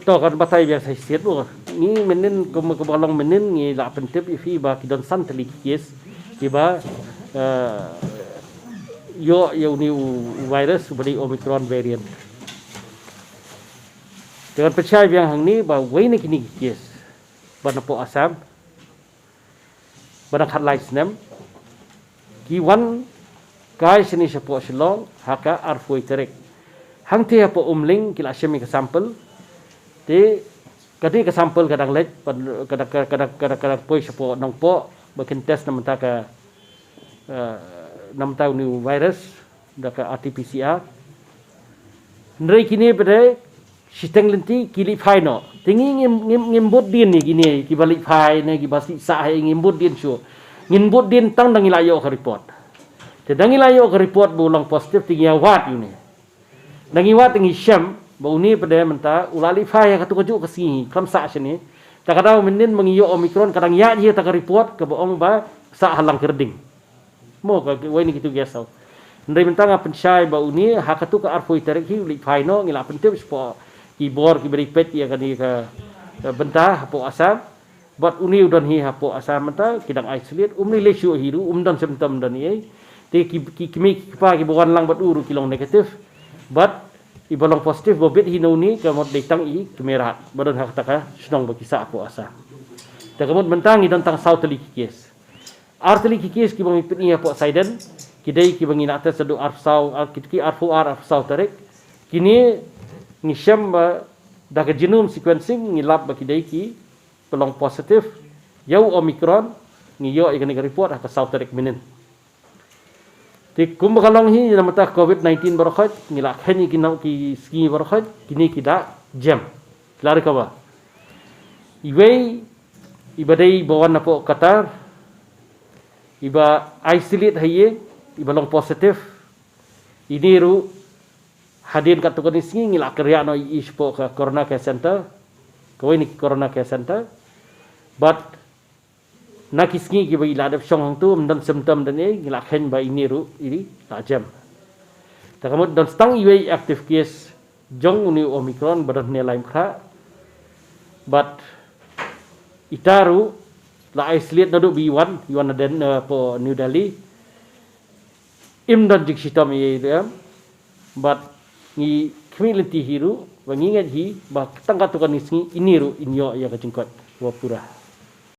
to kan batai biasa siat bo ni menen kebalong menen ni la pentep ifi ba kidon san teli yes kiba yo ni virus beri Omicron variant dengan percaya yang hang ni ba wei ni kini yes bana po asam bana khat lai snem ki wan kai sini sepo silong haka arfoi terek hang te po umling kila semi ke sampel te kadi ke sampel kadang lej kadang poi sepo nong po bakin test nam ta ka nam tau new virus da ka RT-PCR ndrei kini bede sisteng lenti kili phai no tingi ngimbut din ni gini ki balik phai ne ki basi sa hai ngimbut din chu ngimbut din tang dangi layo ka report te dangi layo ka report bulang positif tingi awat yu ni dangi wat tingi syam bau ni pada menta ulali phai ka tu kaju ka si kam sa sini ta kadang menin mengiyo Omicron kadang ya dia ta ka report ke boong ba sa halang kerding mo ka wai ni kitu gesau ndai menta nga pensai bau ni ha ka tu ka arfoi terek hi li phai no ngila pentim spo keyboard ki beri pet ya kan ka bentah hapo asam buat uni udan hi hapo asam menta kidang isolate umni lesu hiru umdan symptom dan ye te ki pa ki bukan lang bat uru kilong negatif but ibalong positif bobet hino ni kamot datang i kamera badan hak taka senang bagi sa hapo asam ta kamot mentang idan tang south likikes arteli kikis ki bang ipit ni hapo saiden kidai ki bang inata sedu arfsau ki arfu arfsau tarik kini ngisyam da ka genome sequencing ngilap bagi dai ki pelong positif yau Omicron ngiyo ikan report ka south tarik minen ti kum kalong hi nama ta COVID-19 barakhat ngilak hen ki nau ki ski barakhat kini kita jam lari ka ba iwei ibadai bawan napo Qatar iba isolate haye ibalong positif ini ru hadir kat tukar ni singi ngilak kerja no ispo ke Corona Care Center kau ini Corona Care Center but nak singi ki bagi ladap song hang tu mendan symptom dan ni ngilak hen ba ini ru ini tajam tak kamu dan stang iwe active case jong uni Omicron badan ni lain kha but itaru la isolate nadu B1 yuan den po New Delhi imdan jik sitam ye but ni community hiru wangi ngaji ba tangkat tukan ni ini ru inyo ya kacingkot wapura